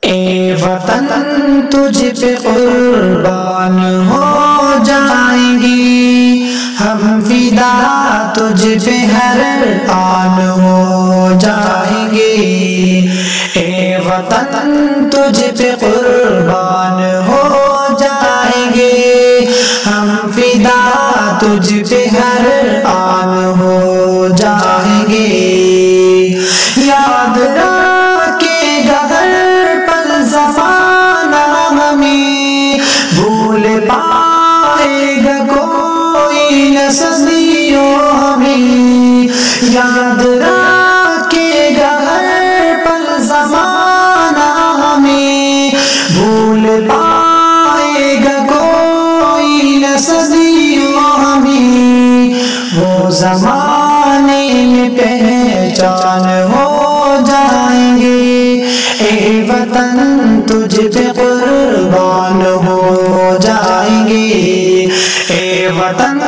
اے وطن تجھ پہ قربان ہو جائیں گی، ہم فدا تجھ پہ ہر آن ہو جائیں گے۔ اے وطن تجھ پہ قربان ہو جائیں گے، ہم فدا تجھ پہ ہر آن ہو جائیں گے۔ یاد رکھے گا ہر پل زمانہ ہمیں، بھول پائے گا کوئی نہ صدیوں ہمیں۔ یاد رکھے گا ہر پل زمانہ ہمیں، بھول پائے گا کوئی نہ صدیوں ہمیں۔ وہ زمانے میں پہچان ہو جائیں گے، اے وطن تجھ پہ قربان ہو جائیں گے۔ اے وطن